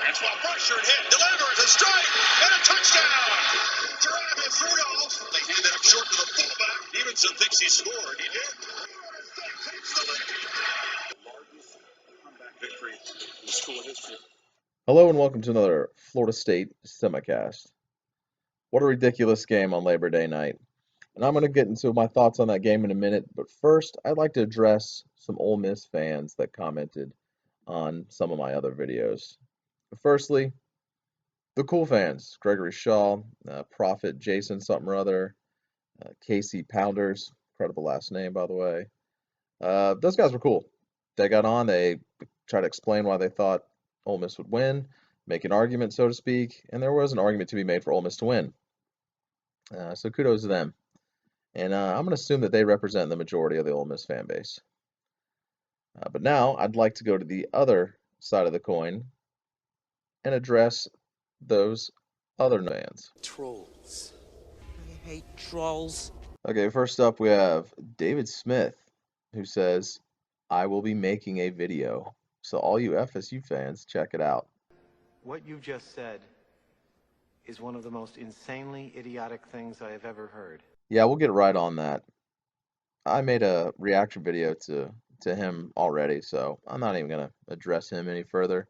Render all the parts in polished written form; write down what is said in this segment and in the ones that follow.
That's while pressured, hit, delivers a strike, and a touchdown. Geronimo Rudolph. They handed him short to the fullback. Stevenson thinks he scored. He did. Takes the lead. Largest comeback victory in school history. Hello and welcome to another Florida State Semicast. What a ridiculous game on Labor Day night. And I'm going to get into my thoughts on that game in a minute, but first I'd like to address some Ole Miss fans that commented on some of my other videos. Firstly, the cool fans, Gregory Shaw, Prophet Jason something or other, Casey Pounders, incredible last name by the way. Those guys were cool. They got on, they tried to explain why they thought Ole Miss would win, make an argument, so to speak, and there was an argument to be made for Ole Miss to win. So kudos to them. And I'm going to assume that they represent the majority of the Ole Miss fan base. But now I'd like to go to the other side of the coin and address those other fans. Trolls. I hate trolls. Okay, first up we have David Smith, who says, I will be making a video. So all you FSU fans, check it out. What you just said is one of the most insanely idiotic things I have ever heard. Yeah, we'll get right on that. I made a reaction video to him already, so I'm not even going to address him any further.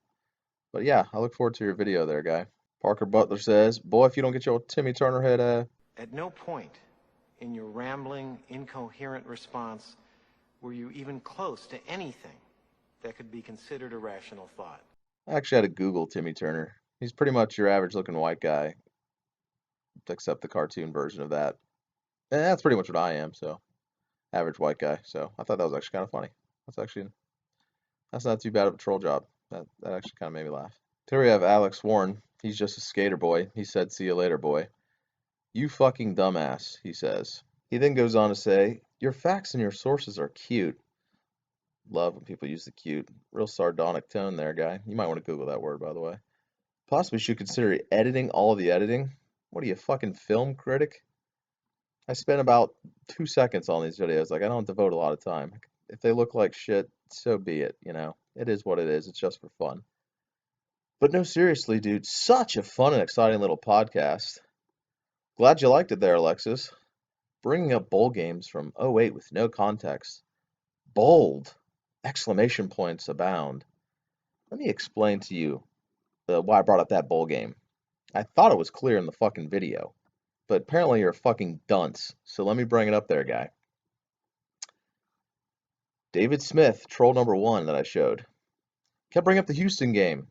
But yeah, I look forward to your video there, guy. Parker Butler says, boy, if you don't get your Timmy Turner head, At no point in your rambling, incoherent response were you even close to anything that could be considered a rational thought. I actually had to Google Timmy Turner. He's pretty much your average looking white guy, except the cartoon version of that. And that's pretty much what I am, so average white guy. So I thought that was actually kind of funny. That's not too bad of a troll job. That actually kind of made me laugh. Here we have Alex Warren. He's just a skater boy. He said, see you later, boy. You fucking dumbass, he says. He then goes on to say, your facts and your sources are cute. Love when people use the cute. Real sardonic tone there, guy. You might want to Google that word, by the way. Possibly should consider editing all of the editing. What are you, fucking film critic? I spent about 2 seconds on these videos. Like, I don't devote a lot of time. If they look like shit, so be it, you know. It is what it is. It's just for fun. But no, seriously, dude. Such a fun and exciting little podcast. Glad you liked it there, Alexis. Bringing up bowl games from '08 with no context. Bold! Exclamation points abound. Let me explain to you why I brought up that bowl game. I thought it was clear in the fucking video. But apparently you're a fucking dunce. So let me bring it up there, guy. David Smith, troll number 1 that I showed, kept bringing up the Houston game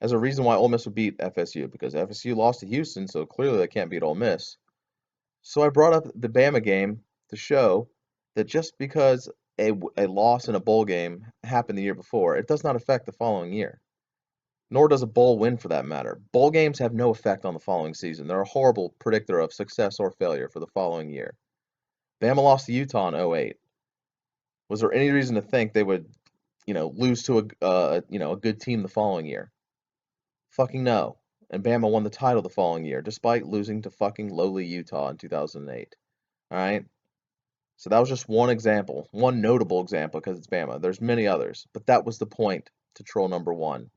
as a reason why Ole Miss would beat FSU, because FSU lost to Houston, so clearly they can't beat Ole Miss. So I brought up the Bama game to show that just because a loss in a bowl game happened the year before, it does not affect the following year. Nor does a bowl win for that matter. Bowl games have no effect on the following season. They're a horrible predictor of success or failure for the following year. Bama lost to Utah in '08. Was there any reason to think they would, lose to a good team the following year? Fucking no. And Bama won the title the following year, despite losing to fucking lowly Utah in 2008. All right? So that was just one example, one notable example because it's Bama. There's many others, but that was the point to troll number 1.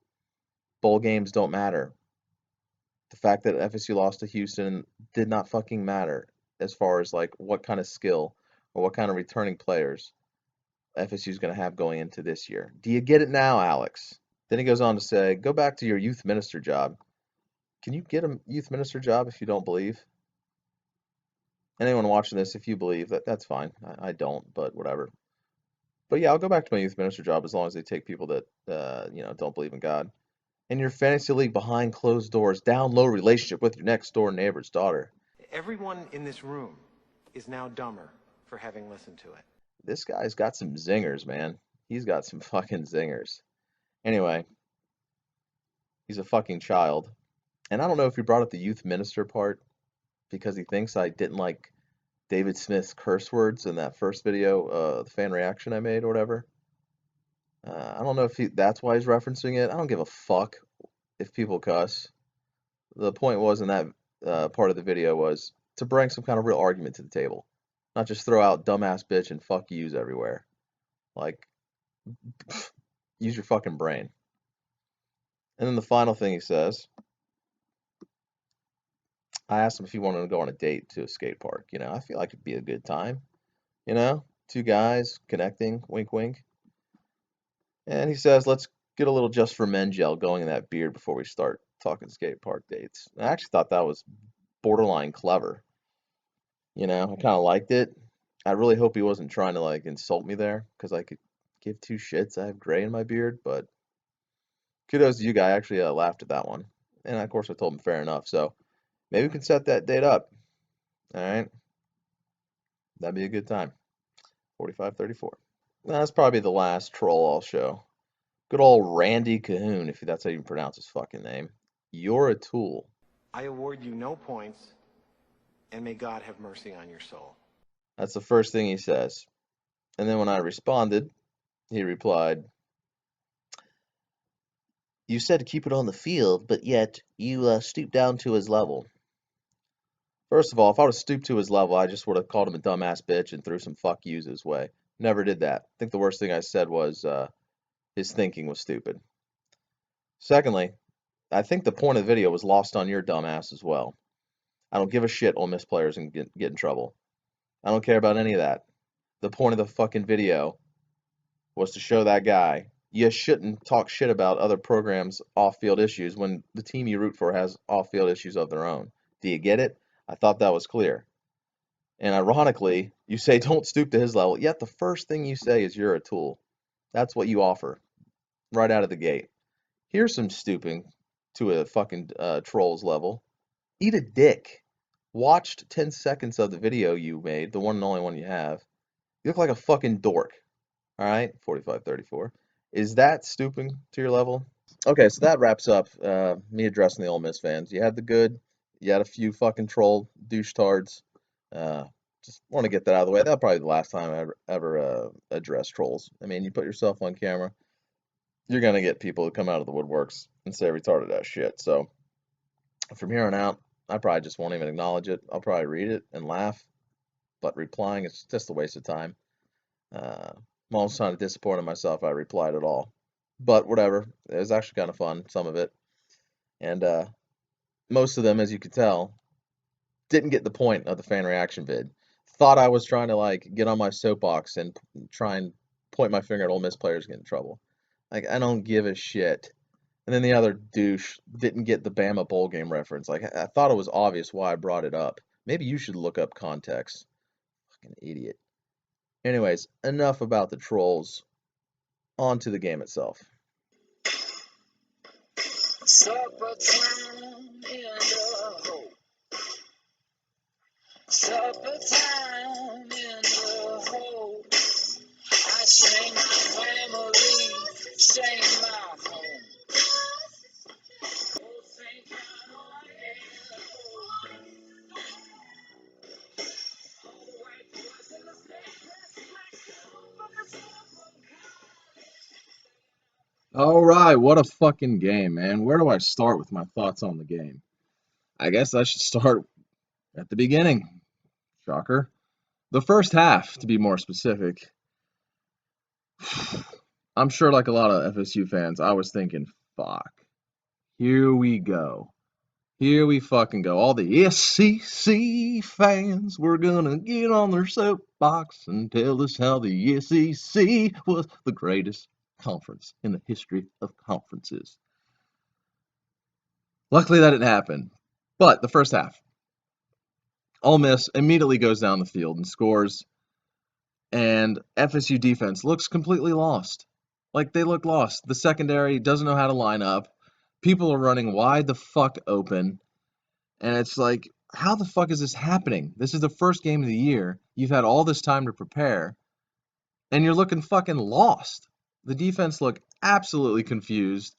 Bowl games don't matter. The fact that FSU lost to Houston did not fucking matter as far as like what kind of skill or what kind of returning players FSU is going to have going into this year. Do you get it now, Alex? Then he goes on to say, go back to your youth minister job. Can you get a youth minister job if you don't believe? Anyone watching this, if you believe, that's fine. I don't, but whatever. But yeah, I'll go back to my youth minister job as long as they take people that don't believe in God. In your fantasy league behind closed doors, down low relationship with your next door neighbor's daughter. Everyone in this room is now dumber for having listened to it. This guy's got some zingers, man. He's got some fucking zingers. Anyway, he's a fucking child. And I don't know if he brought up the youth minister part because he thinks I didn't like David Smith's curse words in that first video, the fan reaction I made or whatever. I don't know if that's why he's referencing it. I don't give a fuck if people cuss. The point was in that part of the video was to bring some kind of real argument to the table. Not just throw out dumbass bitch and fuck yous everywhere. Like, use your fucking brain. And then the final thing he says, I asked him if he wanted to go on a date to a skate park. I feel like it'd be a good time. Two guys connecting, wink, wink. And he says, let's get a little just for men gel going in that beard before we start talking skate park dates. I actually thought that was borderline clever. I kind of liked it. I really hope he wasn't trying to like insult me there because I could give two shits. I have gray in my beard, but kudos to you guy. I actually laughed at that one. And of course I told him fair enough. So maybe we can set that date up. All right. That'd be a good time. 45-34. That's probably the last troll I'll show. Good old Randy Cahoon, if that's how you pronounce his fucking name. You're a tool. I award you no points, and may God have mercy on your soul. That's the first thing he says. And then when I responded, he replied, you said to keep it on the field, but yet you stooped down to his level. First of all, if I would have stooped to his level, I just would have called him a dumbass bitch and threw some fuck yous his way. Never did that. I think the worst thing I said was his thinking was stupid. Secondly, I think the point of the video was lost on your dumbass as well. I don't give a shit Ole Miss players and get in trouble. I don't care about any of that. The point of the fucking video was to show that guy you shouldn't talk shit about other programs' off-field issues when the team you root for has off-field issues of their own. Do you get it? I thought that was clear. And ironically, you say don't stoop to his level, yet the first thing you say is you're a tool. That's what you offer right out of the gate. Here's some stooping to a fucking troll's level. Eat a dick. Watched 10 seconds of the video you made, the one and only one you have. You look like a fucking dork. All right, 45-34. Is that stooping to your level? Okay, so that wraps up me addressing the Ole Miss fans. You had the good. You had a few fucking troll douchetards. Just want to get that out of the way. That'll probably be the last time I ever address trolls. I mean, you put yourself on camera, you're going to get people who come out of the woodworks and say retarded ass shit. So from here on out, I probably just won't even acknowledge it. I'll probably read it and laugh, but replying is just a waste of time. I'm almost kind of disappointed in myself I replied at all. But whatever. It was actually kind of fun, some of it. And most of them, as you could tell, didn't get the point of the fan reaction vid. Thought I was trying to like get on my soapbox and try and point my finger at Ole Miss players getting in trouble. Like, I don't give a shit. And then the other douche didn't get the Bama bowl game reference. Like, I thought it was obvious why I brought it up. Maybe you should look up context. Fucking idiot. Anyways, enough about the trolls. On to the game itself. Supper time in the hole. Supper time in the hole. I shame my family, shame my home. All right, what a fucking game, man. Where do I start with my thoughts on the game? I guess I should start at the beginning. Shocker. The first half, to be more specific. I'm sure, like a lot of FSU fans, I was thinking, fuck. Here we go. Here we fucking go. All the SEC fans were gonna get on their soapbox and tell us how the SEC was the greatest conference in the history of conferences. Luckily, that didn't happen. But the first half, Ole Miss immediately goes down the field and scores, and FSU defense looks completely lost. Like, they look lost. The secondary doesn't know how to line up. People are running wide the fuck open. And it's like, how the fuck is this happening? This is the first game of the year. You've had all this time to prepare. And you're looking fucking lost. The defense looked absolutely confused.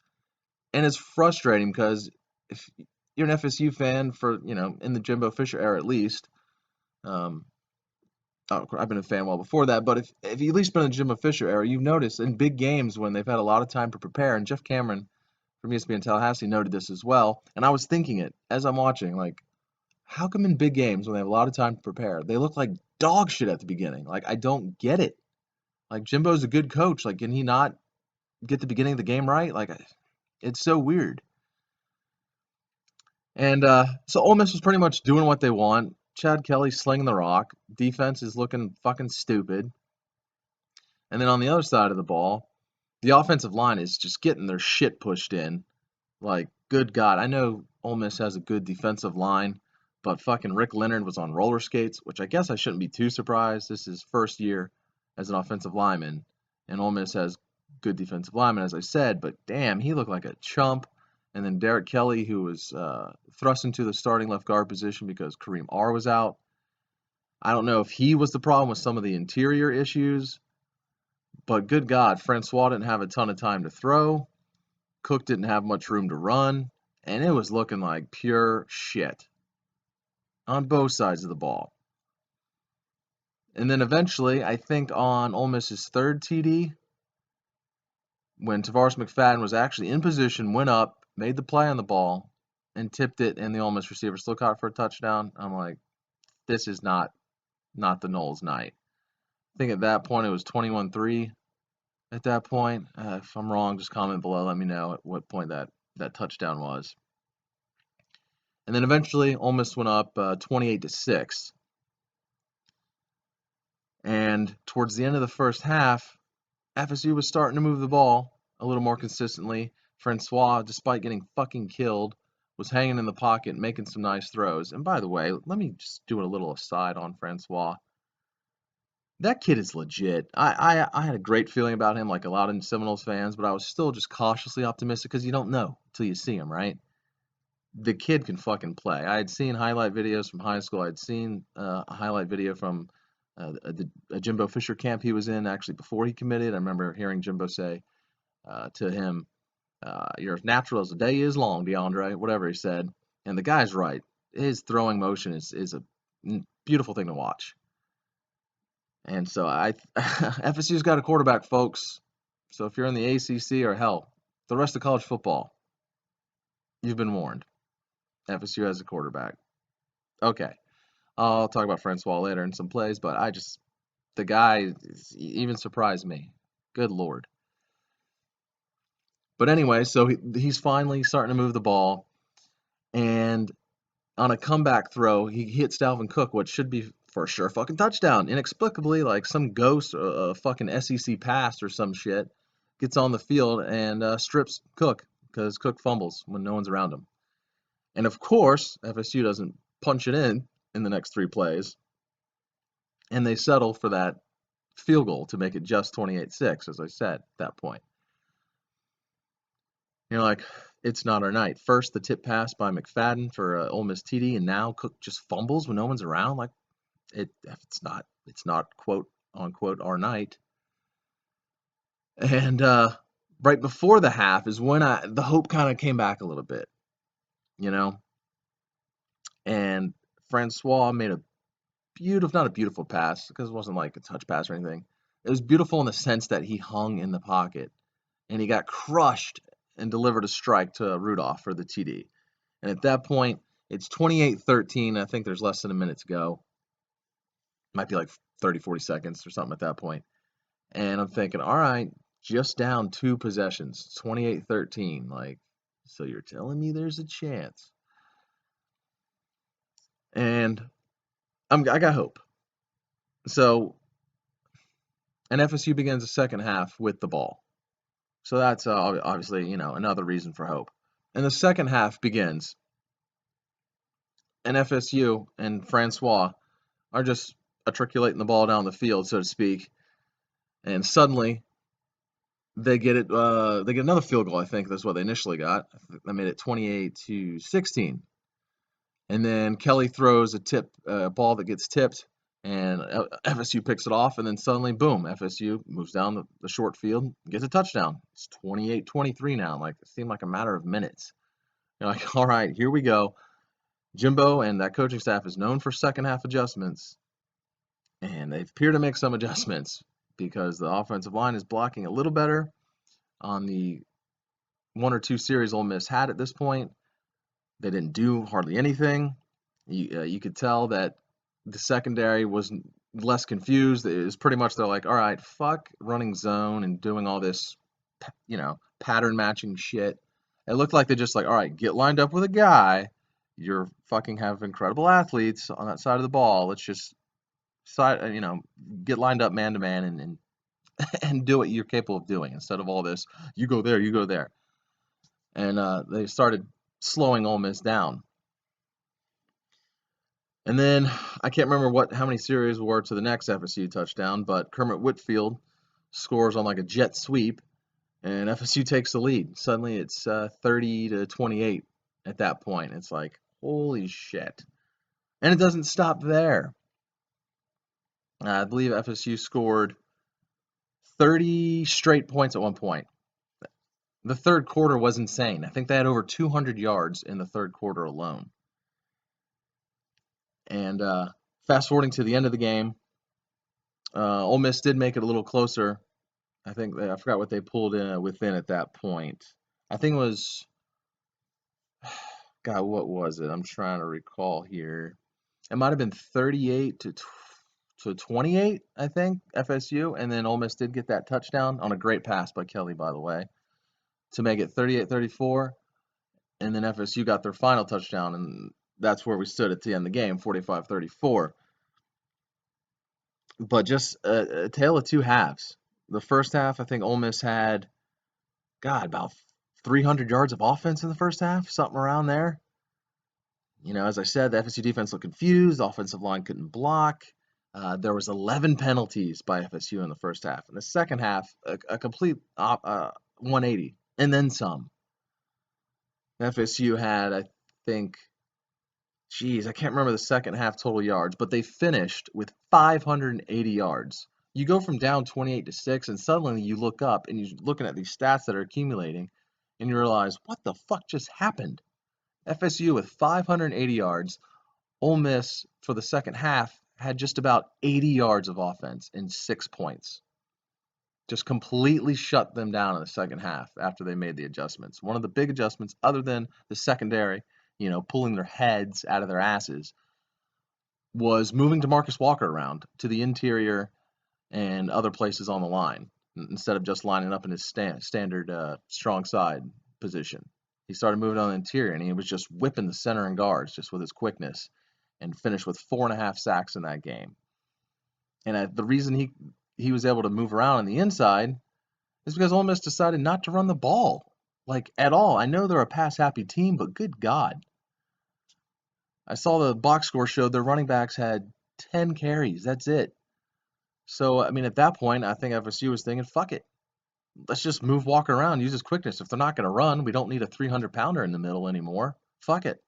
And it's frustrating because if you're an FSU fan for, in the Jimbo Fisher era at least, I've been a fan well before that, but if you at least been in the Jimbo Fisher era, you've noticed in big games when they've had a lot of time to prepare, and Jeff Cameron from ESPN Tallahassee noted this as well, and I was thinking it as I'm watching, like, how come in big games when they have a lot of time to prepare, they look like dog shit at the beginning? Like, I don't get it. Like, Jimbo's a good coach. Like, can he not get the beginning of the game right? Like, It's so weird. And so Ole Miss was pretty much doing what they want. Chad Kelly slinging the rock. Defense is looking fucking stupid. And then on the other side of the ball, the offensive line is just getting their shit pushed in. Like, good God. I know Ole Miss has a good defensive line, but fucking Rick Leonard was on roller skates, which I guess I shouldn't be too surprised. This is his first year as an offensive lineman, and Ole Miss has good defensive linemen, as I said, but damn, he looked like a chump. And then Derek Kelly, who was thrust into the starting left guard position because Kareem R was out. I don't know if he was the problem with some of the interior issues, but good God, Francois didn't have a ton of time to throw. Cook didn't have much room to run, and it was looking like pure shit on both sides of the ball. And then eventually, I think on Ole Miss's third TD, when Tavares McFadden was actually in position, went up, made the play on the ball, and tipped it, and the Ole Miss receiver still caught it for a touchdown. I'm like, this is not the Noles night. I think at that point it was 21-3. At that point, if I'm wrong, just comment below. Let me know at what point that touchdown was. And then eventually, Ole Miss went up 28-6. And towards the end of the first half, FSU was starting to move the ball a little more consistently. Francois, despite getting fucking killed, was hanging in the pocket, making some nice throws. And by the way, let me just do a little aside on Francois. That kid is legit. I had a great feeling about him, like a lot of Seminoles fans, but I was still just cautiously optimistic because you don't know till you see him, right? The kid can fucking play. I had seen highlight videos from high school. I'd seen a highlight video from a Jimbo Fisher camp he was in actually before he committed. I remember hearing Jimbo say to him, "You're as natural as the day is long, DeAndre," whatever he said. And the guy's right. His throwing motion is a beautiful thing to watch. And so FSU's got a quarterback, folks. So if you're in the ACC or hell, the rest of college football, you've been warned. FSU has a quarterback. Okay. I'll talk about Francois later in some plays, but the guy even surprised me. Good Lord. But anyway, so he's finally starting to move the ball. And on a comeback throw, he hits Dalvin Cook, what should be for sure fucking touchdown. Inexplicably, like some ghost, fucking SEC pass or some shit, gets on the field and strips Cook because Cook fumbles when no one's around him. And of course, FSU doesn't punch it in the next 3 plays. And they settle for that field goal to make it just 28-6, as I said at that point. You're like, it's not our night. First, the tip pass by McFadden for Ole Miss TD, and now Cook just fumbles when no one's around. Like, it's not quote unquote our night. And right before the half is when the hope kind of came back a little bit, you know. And Francois made not a beautiful pass because it wasn't like a touch pass or anything. It was beautiful in the sense that he hung in the pocket and he got crushed and delivered a strike to Rudolph for the TD. And at that point, it's 28-13. I think there's less than a minute to go. Might be like 30, 40 seconds or something at that point. And I'm thinking, all right, just down 2 possessions, 28-13. Like, so you're telling me there's a chance. And I got hope. So, and FSU begins the second half with the ball. So that's obviously, another reason for hope. And the second half begins. And FSU and Francois are just articulating the ball down the field, so to speak. And suddenly, they get it. They get another field goal. I think that's what they initially got. They made it 28-16. And then Kelly throws a ball that gets tipped, and FSU picks it off. And then suddenly, boom! FSU moves down the short field, gets a touchdown. It's 28-23 now. Like, it seemed like a matter of minutes. You're like, all right, here we go. Jimbo and that coaching staff is known for second half adjustments, and they appear to make some adjustments because the offensive line is blocking a little better on the 1 or 2 series Ole Miss had at this point. They didn't do hardly anything. You could tell that the secondary was less confused. It was pretty much they're like, all right, fuck running zone and doing all this, pattern matching shit. It looked like they just like, all right, get lined up with a guy. You're fucking have incredible athletes on that side of the ball. Let's just get lined up man to man and and do what you're capable of doing instead of all this. You go there, you go there, and they started slowing Ole Miss down. And then I can't remember how many series were to the next FSU touchdown, but Kermit Whitfield scores on like a jet sweep, and FSU takes the lead. Suddenly it's 30-28 at that point. It's like, holy shit. And it doesn't stop there. I believe FSU scored 30 straight points at one point. The third quarter was insane. I think they had over 200 yards in the third quarter alone. And fast forwarding to the end of the game, Ole Miss did make it a little closer. I forgot what they pulled in within at that point. I think it was, God, what was it? I'm trying to recall here. It might have been 38-28, I think, FSU, and then Ole Miss did get that touchdown on a great pass by Kelly, by the way, to make it 38-34, and then FSU got their final touchdown, and that's where we stood at the end of the game, 45-34. But just a tale of two halves. The first half, I think Ole Miss had, about 300 yards of offense in the first half, something around there. As I said, the FSU defense looked confused. The offensive line couldn't block. There was 11 penalties by FSU in the first half. In the second half, a complete 180, and then some. FSU had, I think, I can't remember the second half total yards, but they finished with 580 yards. You go from down 28-6, and suddenly you look up and you're looking at these stats that are accumulating, and you realize, what the fuck just happened? FSU with 580 yards. Ole Miss for the second half had just about 80 yards of offense and 6 points. Just completely shut them down in the second half after they made the adjustments. One of the big adjustments, other than the secondary, pulling their heads out of their asses, was moving DeMarcus Walker around to the interior and other places on the line instead of just lining up in his standard strong side position. He started moving on the interior, and he was just whipping the center and guards just with his quickness, and finished with 4.5 sacks in that game. And the reason he was able to move around on the inside is because Ole Miss decided not to run the ball, like, at all. I know they're a pass-happy team, but good God. I saw the box score showed their running backs had 10 carries. That's it. So, at that point, I think FSU was thinking, fuck it. Let's just move Walker around, use his quickness. If they're not going to run, we don't need a 300-pounder in the middle anymore. Fuck it.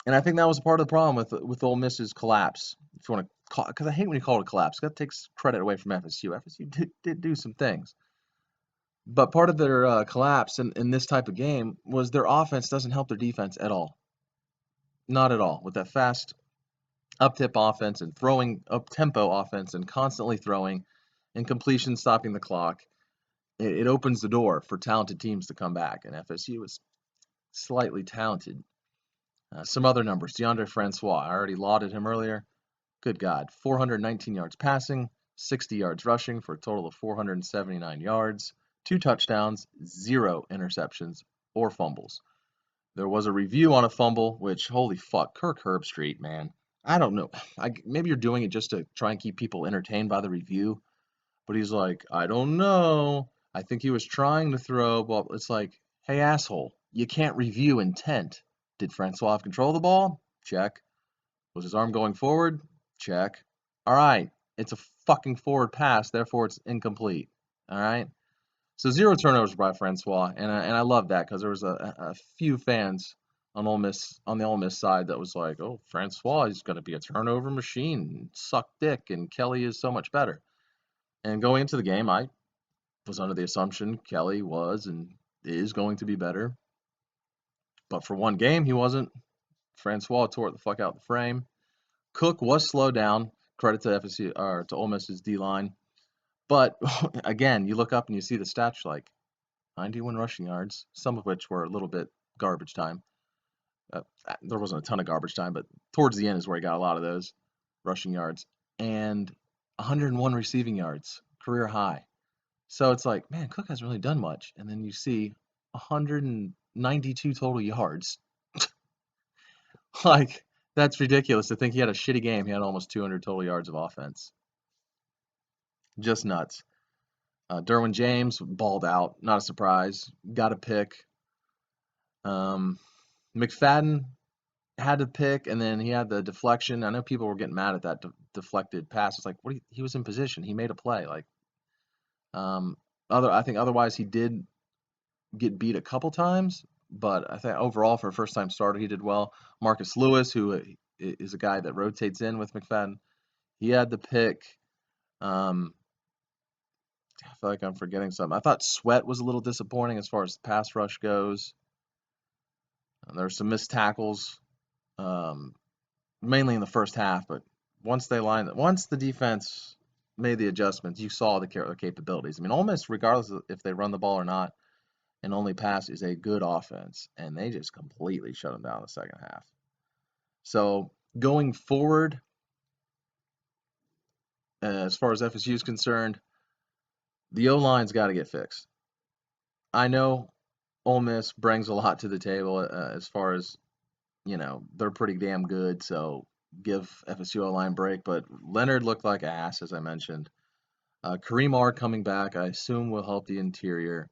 And I think that was part of the problem with Ole Miss's collapse. If you want to call, because I hate when you call it a collapse. That takes credit away from FSU. FSU did do some things. But part of their collapse in this type of game was their offense doesn't help their defense at all. Not at all. With that fast up-tip offense and throwing up-tempo offense and constantly throwing and completion stopping the clock, it opens the door for talented teams to come back. And FSU is slightly talented. Some other numbers. DeAndre Francois, I already lauded him earlier. Good God. 419 yards passing, 60 yards rushing for a total of 479 yards, 2 touchdowns, 0 interceptions or fumbles. There was a review on a fumble, which, holy fuck, Kirk Herbstreit, man. I don't know. Maybe you're doing it just to try and keep people entertained by the review. But he's like, I don't know. I think he was trying to throw. Well, it's like, hey, asshole, you can't review intent. Did Francois have control of the ball? Check. Was his arm going forward? Check. All right. It's a fucking forward pass, therefore it's incomplete. All right. So 0 turnovers by Francois, and I love that because there was a few fans on the Ole Miss side that was like, oh, Francois is going to be a turnover machine, suck dick, and Kelly is so much better. And going into the game, I was under the assumption Kelly was and is going to be better. But for one game, he wasn't. Francois tore it the fuck out the frame. Cook was slowed down. Credit to FSU or to Ole Miss's D-line. But again, you look up and you see the stats like 91 rushing yards, some of which were a little bit garbage time. There wasn't a ton of garbage time, but towards the end is where he got a lot of those rushing yards. And 101 receiving yards, career high. So it's like, man, Cook hasn't really done much. And then you see 192 total yards. Like, that's ridiculous to think he had a shitty game. He had almost 200 total yards of offense. Just nuts. Derwin James balled out. Not a surprise. Got a pick. McFadden had to pick, and then he had the deflection. I know people were getting mad at that deflected pass. It's like, he was in position. He made a play. Like, I think otherwise he did get beat a couple times, but I think overall for a first-time starter he did well. Marcus Lewis, who is a guy that rotates in with McFadden, he had the pick. I feel like I'm forgetting something. I thought Sweat was a little disappointing as far as the pass rush goes. There were some missed tackles, mainly in the first half, but once the defense made the adjustments, you saw their capabilities. I mean, Ole Miss, regardless of if they run the ball or not, and only pass, is a good offense, and they just completely shut them down in the second half. So going forward, as far as FSU is concerned, the O-line's got to get fixed. I know Ole Miss brings a lot to the table as far as, they're pretty damn good, so give FSU O-line break, but Leonard looked like ass, as I mentioned. Kareem R coming back, I assume, will help the interior.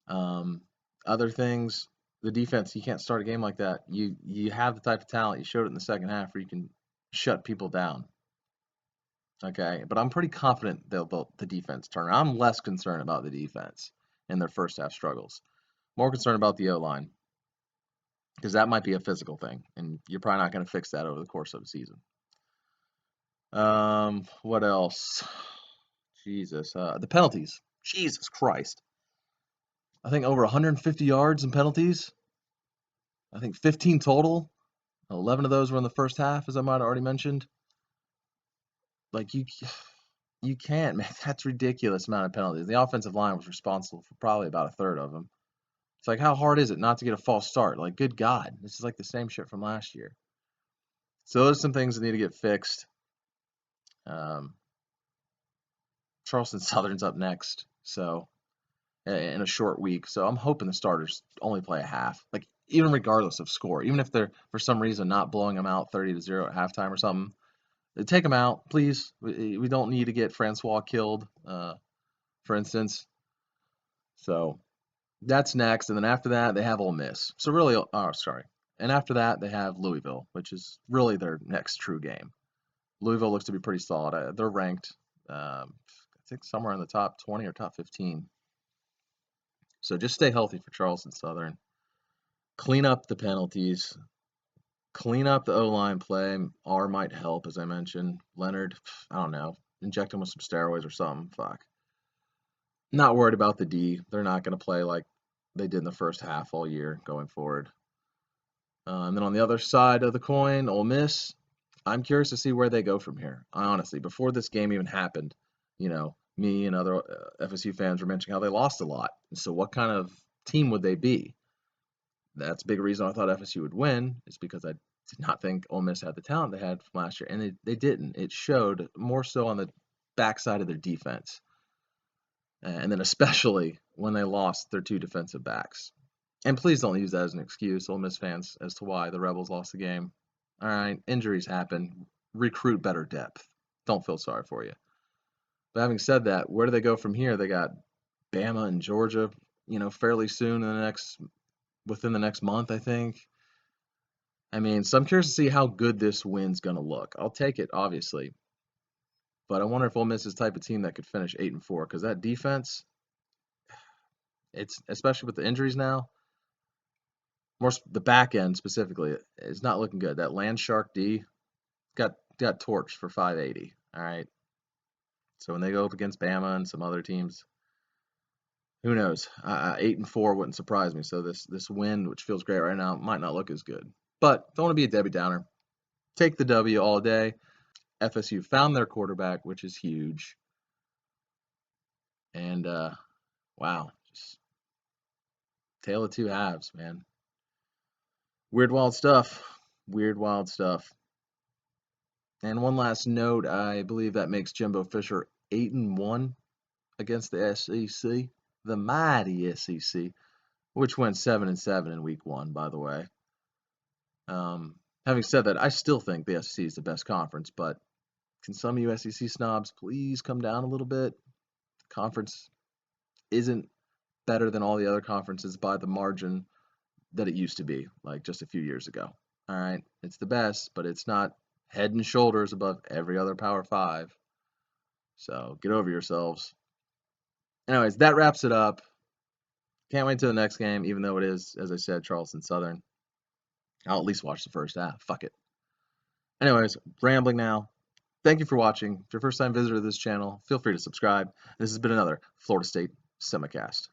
Other things, the defense, you can't start a game like that. You have the type of talent. You showed it in the second half where you can shut people down. Okay, but I'm pretty confident the defense turn. I'm less concerned about the defense and their first half struggles. More concerned about the O-line, because that might be a physical thing, and you're probably not going to fix that over the course of a season. What else? Jesus, the penalties. Jesus Christ. I think over 150 yards in penalties. I think 15 total. 11 of those were in the first half, as I might have already mentioned. Like, you can't, man. That's ridiculous amount of penalties. The offensive line was responsible for probably about a third of them. It's like, how hard is it not to get a false start? Like, good God. This is like the same shit from last year. So those are some things that need to get fixed. Charleston Southern's up next, so in a short week. So I'm hoping the starters only play a half. Like, even regardless of score, even if they're for some reason not blowing them out 30-0 at halftime or something, take them out, please. We don't need to get Francois killed, for instance. So that's next, and then after that they have Ole Miss. So really, and after that they have Louisville, which is really their next true game. Louisville looks to be pretty solid. They're ranked, I think, somewhere in the top 20 or top 15. So just stay healthy for Charleston Southern. Clean up the penalties. Clean up the O-line play. R might help, as I mentioned. Leonard, I don't know. Inject him with some steroids or something. Fuck. Not worried about the D. They're not going to play like they did in the first half all year going forward. And then on the other side of the coin, Ole Miss, I'm curious to see where they go from here. Honestly, before this game even happened, me and other FSU fans were mentioning how they lost a lot. So what kind of team would they be? That's a big reason I thought FSU would win, is because I did not think Ole Miss had the talent they had from last year, and they didn't. It showed more so on the backside of their defense, and then especially when they lost their two defensive backs. And please don't use that as an excuse, Ole Miss fans, as to why the Rebels lost the game. All right, injuries happen. Recruit better depth. Don't feel sorry for you. But having said that, where do they go from here? They got Bama and Georgia, fairly soon within the next month, I think. I mean, so I'm curious to see how good this win's going to look. I'll take it, obviously. But I wonder if Ole Miss is the type of team that could finish 8-4, because that defense, it's especially with the injuries now, the back end specifically, is not looking good. That Landshark D got torched for 580. All right. So when they go up against Bama and some other teams, who knows? 8-4 wouldn't surprise me. So this win, which feels great right now, might not look as good. But don't want to be a Debbie Downer. Take the W all day. FSU found their quarterback, which is huge. And wow, just tale of two halves, man. Weird, wild stuff. Weird, wild stuff. And one last note, I believe that makes Jimbo Fisher 8-1 against the SEC, the mighty SEC. which went 7-7 in week 1, by the way. Having said that, I still think the SEC is the best conference, but can some of you SEC snobs please come down a little bit? The conference isn't better than all the other conferences by the margin that it used to be, like just a few years ago. All right, it's the best, but it's not head and shoulders above every other Power 5. So get over yourselves. Anyways, that wraps it up. Can't wait till the next game, even though it is, as I said, Charleston Southern. I'll at least watch the first half. Fuck it. Anyways, rambling now. Thank you for watching. If you're a first-time visitor to this channel, feel free to subscribe. This has been another Florida State Semicast.